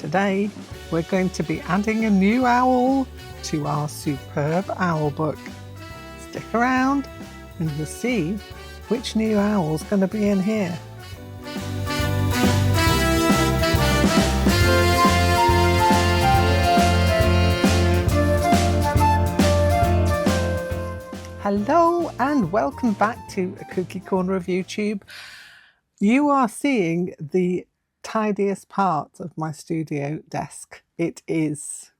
today we're going to be adding a new owl to our superb owl book. Stick around and you'll see which new owl's going to be in here. Hello and welcome back to a Cookie Corner of YouTube. You are seeing the tidiest part of my studio desk. It is,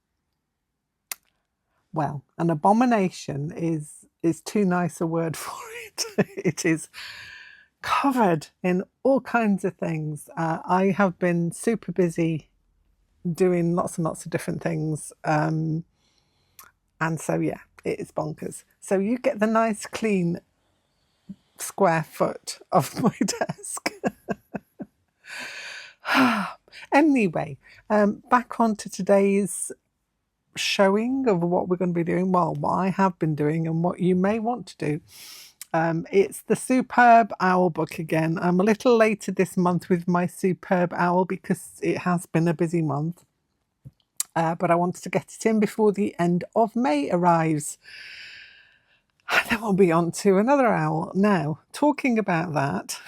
well, an abomination is too nice a word for it. It is covered in all kinds of things. I have been super busy doing lots and lots of different things. And so, yeah, it is bonkers. So you get the nice, clean, square foot of my desk. Anyway, back on to today's showing of what we're going to be doing. Well, what I have been doing and what you may want to do. It's the Superb Owl book again. I'm a little later this month with my Superb Owl because it has been a busy month. But I wanted to get it in before the end of May arrives. And then we'll be on to another owl. Now, talking about that,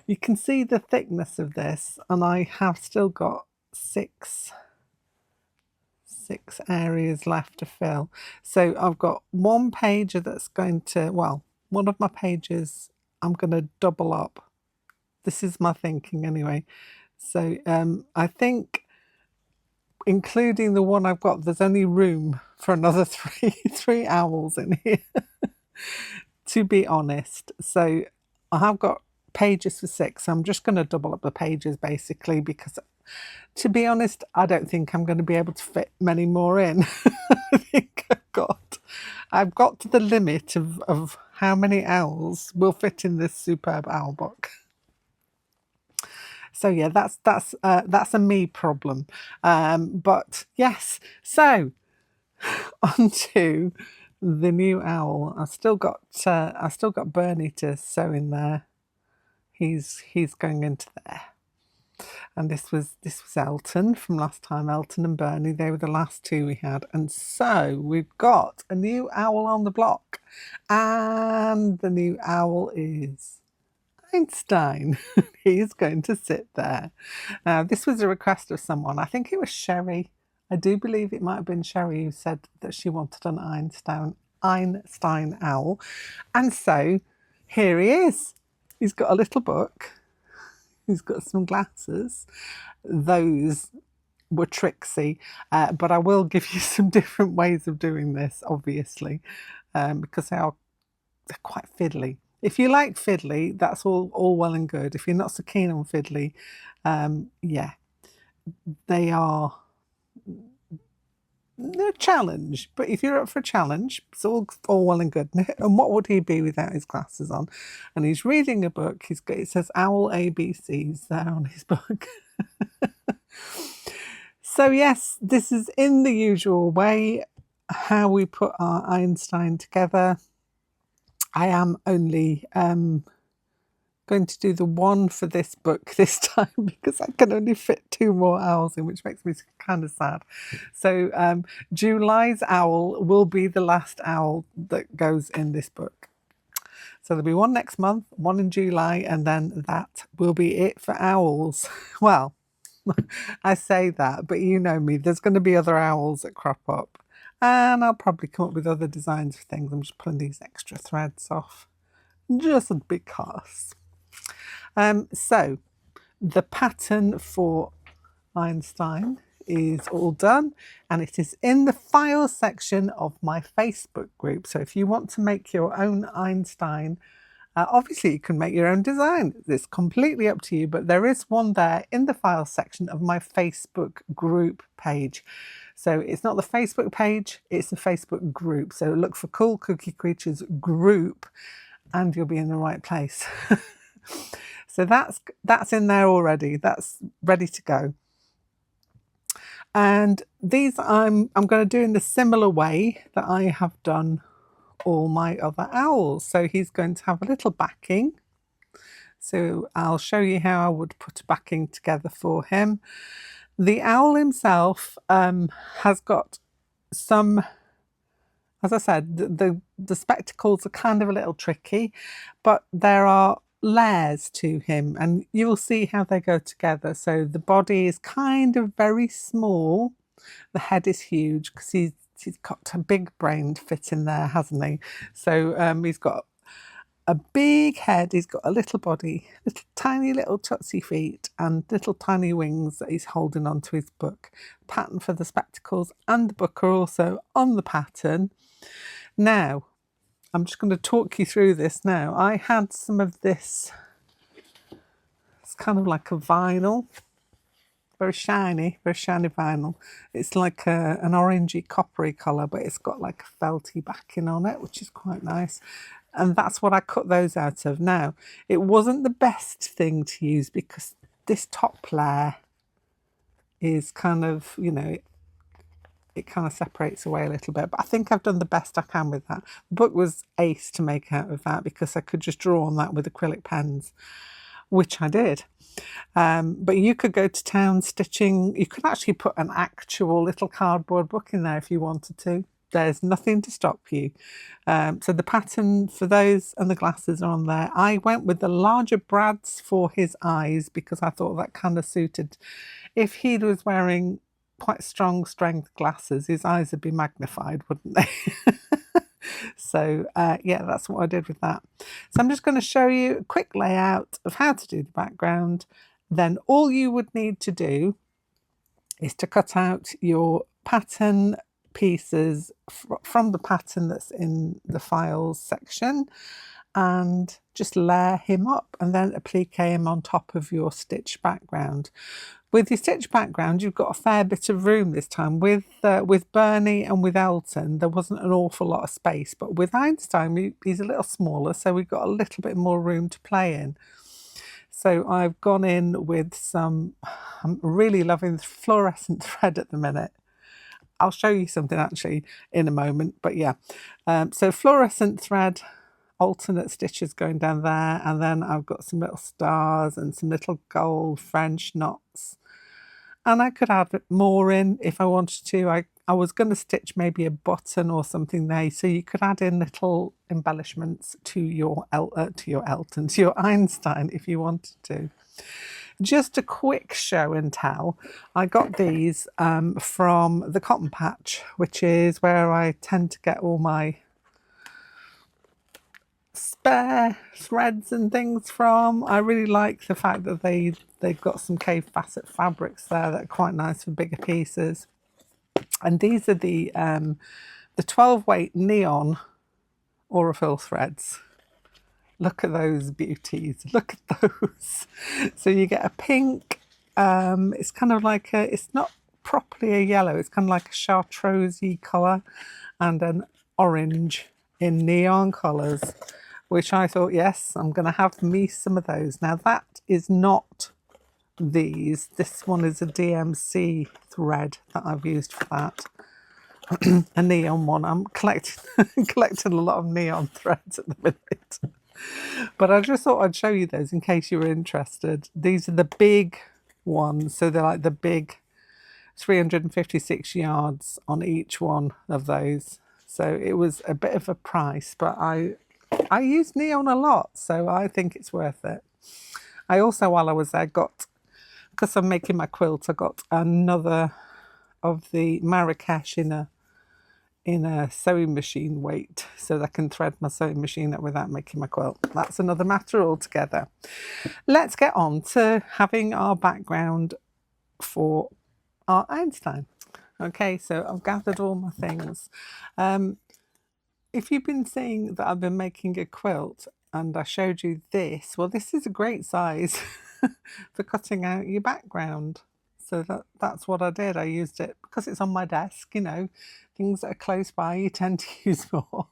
you can see the thickness of this, and I have still got six areas left to fill. So I've got one page that's going to, well, one of my pages I'm going to double up. This is my thinking anyway. So I think, including the one I've got, there's only room for another three owls in here, to be honest. So I have got pages for 6. So I'm just going to double up the pages basically because, to be honest, I don't think I'm going to be able to fit many more in. I think I've got to the limit of how many owls will fit in this Superb Owl book. So yeah, that's a me problem. But yes, so on to the new owl. I've still got Bernie to sew in there. He's going into there. And this was Elton from last time. Elton and Bernie, they were the last two we had. And so we've got a new owl on the block. And the new owl is Einstein. He's going to sit there. Now, this was a request of someone. I think it was Sherry. I do believe it might have been Sherry who said that she wanted an Einstein owl. And so here he is. He's got a little book. He's got some glasses. Those were tricksy, but I will give you some different ways of doing this, obviously, because they're quite fiddly. If you like fiddly, that's all well and good. If you're not so keen on fiddly, yeah, they're a challenge. But if you're up for a challenge, it's all well and good. And what would he be without his glasses on? And he's reading a book. It says Owl ABCs there on his book. So yes, this is in the usual way how we put our Einstein together. I am only going to do the one for this book this time because I can only fit 2 more owls in, which makes me kind of sad. So July's owl will be the last owl that goes in this book. So there'll be one next month, one in July, and then that will be it for owls. Well, I say that, but you know me, there's going to be other owls that crop up. And I'll probably come up with other designs for things. I'm just pulling these extra threads off, just because. So the pattern for Einstein is all done, and it is in the files section of my Facebook group. So if you want to make your own Einstein, obviously you can make your own design. It's completely up to you, but there is one there in the files section of my Facebook group page. So it's not the Facebook page, it's the Facebook group. So look for Cool Cookie Creatures group and you'll be in the right place. So that's in there already. That's ready to go. And these I'm going to do in the similar way that I have done all my other owls. So he's going to have a little backing. So I'll show you how I would put a backing together for him. The owl himself has got some, as I said, the spectacles are kind of a little tricky, but there are layers to him, and you'll see how they go together. So the body is kind of very small, the head is huge because he's got a big brain to fit in there, hasn't he? So he's got a big head, he's got a little body, little tiny little tootsie feet, and little tiny wings that he's holding onto his book. Pattern for the spectacles and the book are also on the pattern. Now, I'm just going to talk you through this now. I had some of this, it's kind of like a vinyl, very shiny vinyl. It's like an orangey coppery colour, but it's got like a felty backing on it, which is quite nice. And that's what I cut those out of. Now, it wasn't the best thing to use because this top layer is kind of, you know, it kind of separates away a little bit, but I think I've done the best I can with that. The book was ace to make out of that because I could just draw on that with acrylic pens, which I did. But you could go to town stitching. You could actually put an actual little cardboard book in there if you wanted to. There's nothing to stop you. So the pattern for those and the glasses are on there. I went with the larger brads for his eyes because I thought that kind of suited. If he was wearing quite strong strength glasses, his eyes would be magnified, wouldn't they? So yeah, that's what I did with that. So I'm just going to show you a quick layout of how to do the background. Then all you would need to do is to cut out your pattern pieces from the pattern that's in the files section and just layer him up and then applique him on top of your stitch background. With your stitch background, you've got a fair bit of room this time. With Bernie and with Elton, there wasn't an awful lot of space, but with Einstein, he's a little smaller, so we've got a little bit more room to play in. So I've gone in with some, I'm really loving the fluorescent thread at the minute. I'll show you something actually in a moment, but yeah. So fluorescent thread, alternate stitches going down there, and then I've got some little stars and some little gold French knots. And I could add more in if I wanted to. I was going to stitch maybe a button or something there, so you could add in little embellishments to your Elton, to your Einstein if you wanted to. Just a quick show and tell. I got these from the Cotton Patch, which is where I tend to get all my spare threads and things from. I really like the fact that they've got some cave facet fabrics there that are quite nice for bigger pieces. And these are the 12 weight neon Aurifil threads. Look at those beauties. Look at those. So you get a pink. It's kind of like it's not properly a yellow. It's kind of like a chartreusey colour, and an orange in neon colours, which I thought, yes, I'm going to have me some of those. Now that is not these. This one is a DMC thread that I've used for that. A neon one. I'm collecting a lot of neon threads at the minute. But I just thought I'd show you those in case you were interested. These are the big ones. So they're like the big 356 yards on each one of those. So it was a bit of a price, but I use neon a lot, so I think it's worth it. I also, while I was there, because I'm making my quilt, I got another of the Marrakesh in a sewing machine weight, so that I can thread my sewing machine up without making my quilt. That's another matter altogether. Let's get on to having our background for our Einstein. Okay, so I've gathered all my things. If you've been seeing that I've been making a quilt and I showed you this, well, this is a great size for cutting out your background. So that's what I did. I used it because it's on my desk, you know, things that are close by you tend to use more.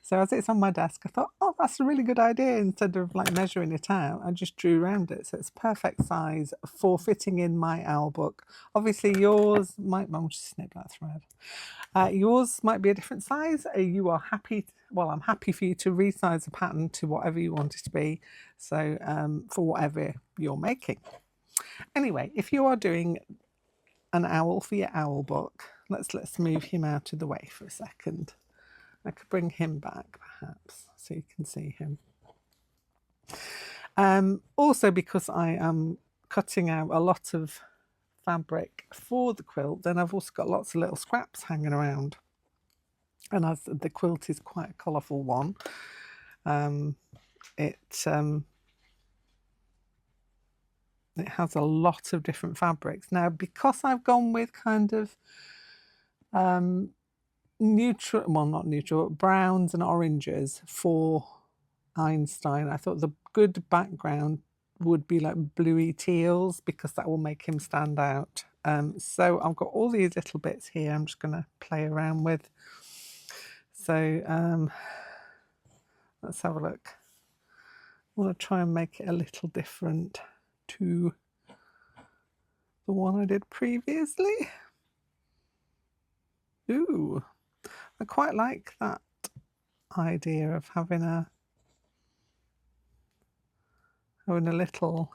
So as it's on my desk, I thought, oh, that's a really good idea. Instead of like measuring it out, I just drew around it. So it's perfect size for fitting in my owl book. Obviously yours might, I'll just snip that thread. Yours might be a different size. You are happy, well, I'm happy for you to resize the pattern to whatever you want it to be. So for whatever you're making. Anyway, if you are doing an owl for your owl book. Let's move him out of the way for a second. I could bring him back perhaps so you can see him. Also, because I am cutting out a lot of fabric for the quilt, then I've also got lots of little scraps hanging around. And as the quilt is quite a colourful one, it has a lot of different fabrics. Now, because I've gone with kind of neutral, well, not neutral, browns and oranges for Einstein, I thought the good background would be like bluey teals, because that will make him stand out. So I've got all these little bits here I'm just going to play around with. So let's have a look. I want to try and make it a little different to the one I did previously. Ooh, I quite like that idea of having a little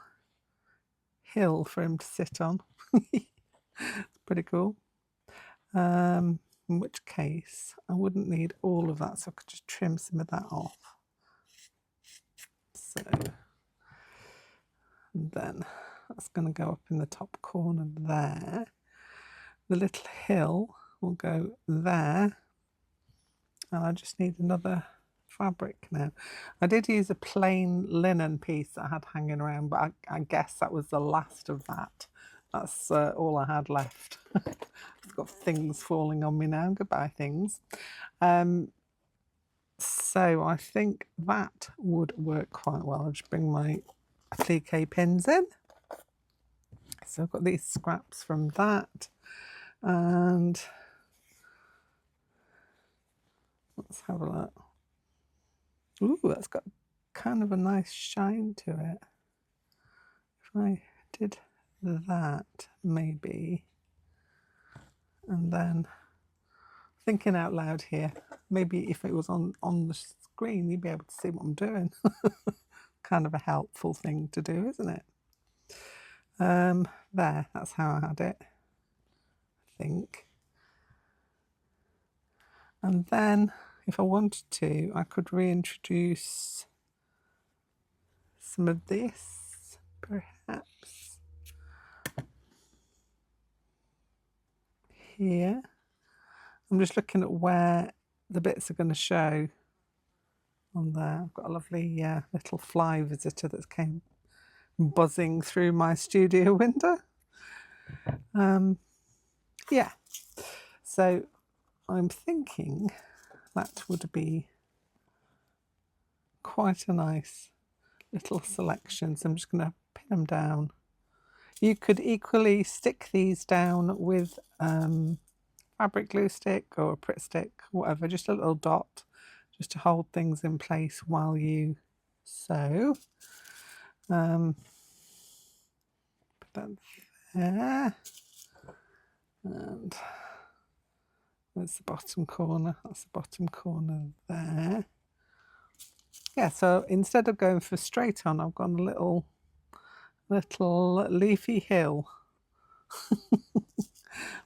hill for him to sit on. It's pretty cool. In which case I wouldn't need all of that, so I could just trim some of that off. So, and then that's going to go up in the top corner there. The little hill will go there, and I just need another fabric now. I did use a plain linen piece that I had hanging around, but I guess that was the last of that. That's all I had left. I've got things falling on me now. Goodbye, things. So I think that would work quite well. I'll just bring my applique pins in. So I've got these scraps from that, and let's have a look. Ooh, that's got kind of a nice shine to it. If I did that, maybe, and then thinking out loud here, maybe if it was on the screen, you'd be able to see what I'm doing. Kind of a helpful thing to do, isn't it? There, that's how I had it, I think. And then if I wanted to, I could reintroduce some of this, perhaps, here. I'm just looking at where the bits are going to show on there. I've got a lovely little fly visitor that's came buzzing through my studio window. Yeah, so I'm thinking that would be quite a nice little selection. So I'm just going to pin them down. You could equally stick these down with fabric glue stick or a Pritt stick, whatever, just a little dot, just to hold things in place while you sew. Put that there, and there's the bottom corner. That's the bottom corner there. Yeah, so instead of going for straight on, I've gone a little leafy hill.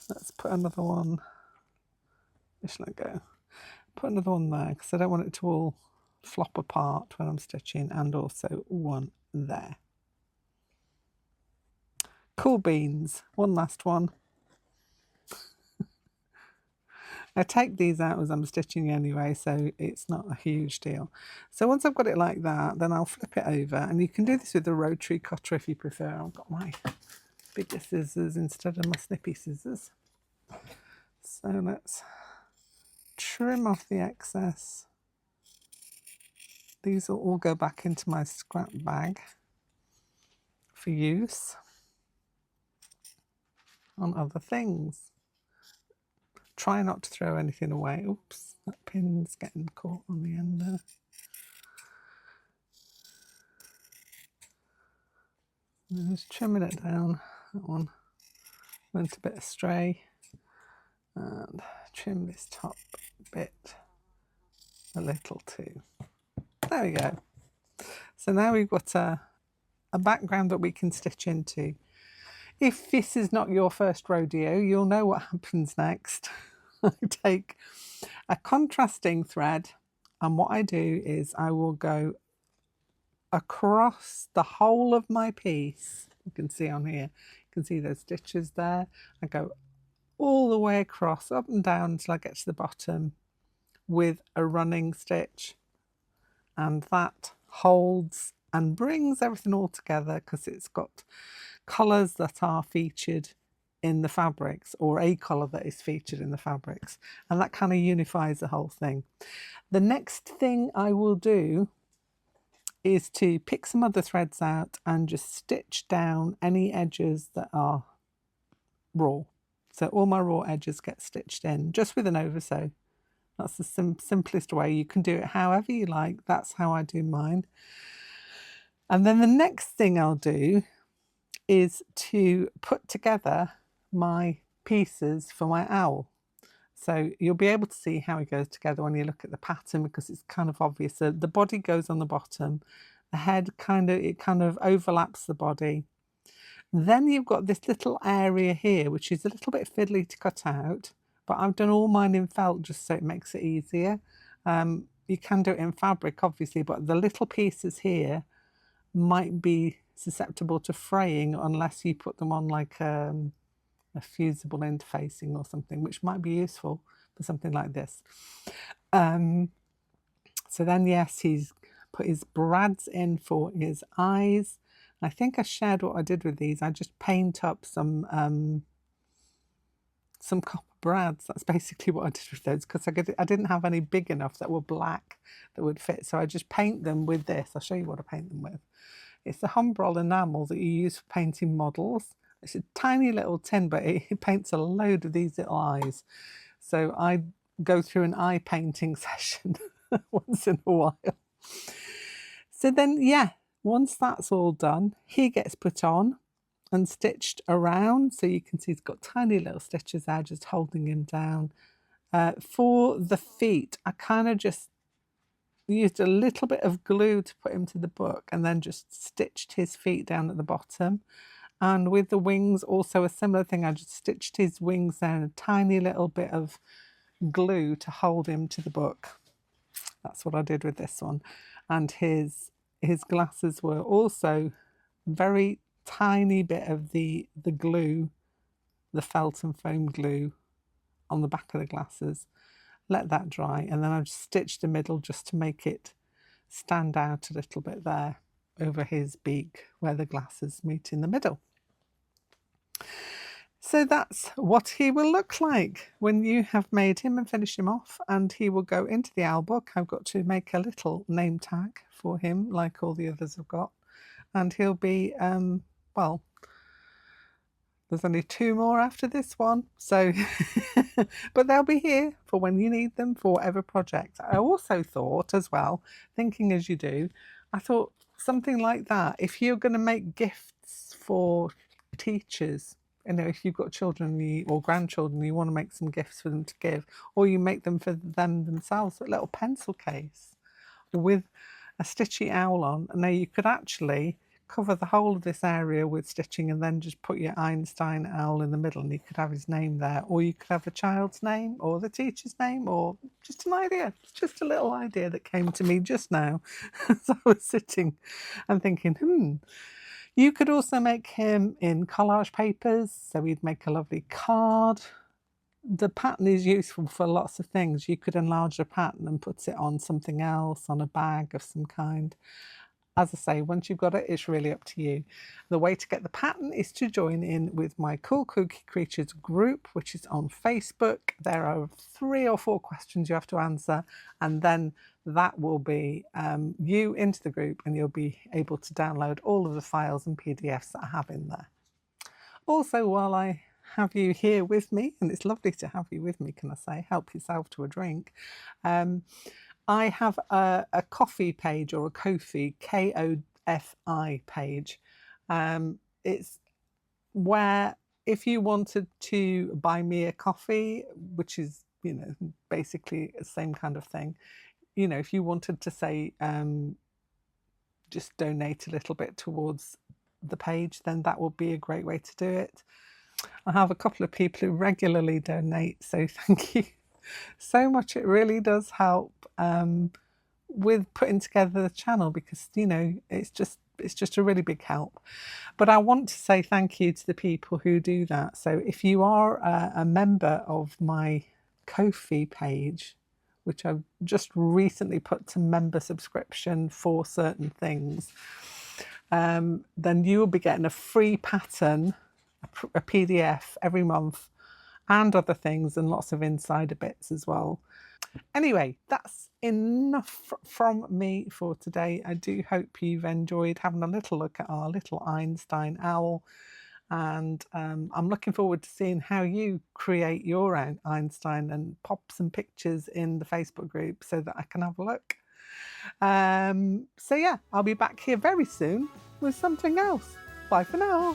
Let's put another one. Just let go. Put another one there, because I don't want it to all flop apart when I'm stitching, and also one there. Cool beans. One last one. I take these out as I'm stitching anyway, so it's not a huge deal. So once I've got it like that, then I'll flip it over, and you can do this with a rotary cutter if you prefer. I've got my bigger scissors instead of my snippy scissors. So let's trim off the excess. These will all go back into my scrap bag for use on other things. Try not to throw anything away. Oops, that pin's getting caught on the end there. And just trimming it down. That one went a bit astray. And trim this top bit a little too. There we go. So now we've got a background that we can stitch into. If this is not your first rodeo, you'll know what happens next. I take a contrasting thread, and what I do is I will go across the whole of my piece. You can see on here, you can see those stitches there. I go all the way across, up and down until I get to the bottom with a running stitch, and that holds and brings everything all together because it's got colours that are featured in the fabrics, or a colour that is featured in the fabrics, and that kind of unifies the whole thing. The next thing I will do is to pick some other threads out and just stitch down any edges that are raw. So all my raw edges get stitched in just with an oversew. That's the simplest way. You can do it however you like. That's how I do mine. And then the next thing I'll do is to put together my pieces for my owl. So you'll be able to see how it goes together when you look at the pattern, because it's kind of obvious. So the body goes on the bottom, the head kind of overlaps the body. Then you've got this little area here, which is a little bit fiddly to cut out, but I've done all mine in felt just so it makes it easier. You can do it in fabric, obviously, but the little pieces here might be susceptible to fraying unless you put them on like a fusible interfacing or something, which might be useful for something like this. So then, yes, he's put his brads in for his eyes. I think I shared what I did with these. I just paint up some copper brads. That's basically what I did with those, because I didn't have any big enough that were black that would fit. So I just paint them with this. I'll show you what I paint them with. It's the Humbrol enamel that you use for painting models. It's a tiny little tin, but it paints a load of these little eyes. So I go through an eye painting session once in a while. So then, yeah, once that's all done, he gets put on and stitched around. So you can see he's got tiny little stitches there just holding him down. For the feet, I kind of just used a little bit of glue to put him to the book, and then just stitched his feet down at the bottom. And with the wings, also a similar thing. I just stitched his wings down, a tiny little bit of glue to hold him to the book. That's what I did with this one. And his glasses were also very tiny bit of the glue, the felt and foam glue on the back of the glasses. Let that dry, and then I've stitched the middle just to make it stand out a little bit there over his beak where the glasses meet in the middle. So that's what he will look like when you have made him and finished him off, and he will go into the owl book. I've got to make a little name tag for him like all the others have got, and he'll be, well, there's only 2 more after this one, so but they'll be here for when you need them for whatever project. I also thought as well, thinking as you do, I thought something like that, if you're going to make gifts for teachers, you know, if you've got children or grandchildren, you want to make some gifts for them to give, or you make them for them themselves, a little pencil case with a stitchy owl on. And now you could actually cover the whole of this area with stitching and then just put your Einstein Owl in the middle, and you could have his name there, or you could have the child's name or the teacher's name, or just an idea. It's just a little idea that came to me just now as I was sitting and thinking, You could also make him in collage papers, so we'd make a lovely card. The pattern is useful for lots of things. You could enlarge the pattern and put it on something else, on a bag of some kind. As I say, once you've got it, it's really up to you. The way to get the pattern is to join in with my Cool Kooky Creatures group, which is on Facebook. There are 3 or 4 questions you have to answer, and then that will be you into the group, and you'll be able to download all of the files and PDFs that I have in there. Also, while I have you here with me, and it's lovely to have you with me, can I say, help yourself to a drink, I have a coffee page, or a Ko-fi, Kofi page. It's where if you wanted to buy me a coffee, which is, you know, basically the same kind of thing, you know, if you wanted to say, just donate a little bit towards the page, then that would be a great way to do it. I have a couple of people who regularly donate, so thank you so much. It really does help with putting together the channel, because it's just a really big help. But I want to say thank you to the people who do that. So if you are a member of my Ko-fi page, which I've just recently put to member subscription for certain things, then you will be getting a free pattern, a PDF every month, and other things, and lots of insider bits as well. Anyway, that's enough from me for today. I do hope you've enjoyed having a little look at our little Einstein owl, and I'm looking forward to seeing how you create your own Einstein, and pop some pictures in the Facebook group so that I can have a look. So yeah, I'll be back here very soon with something else. Bye for now.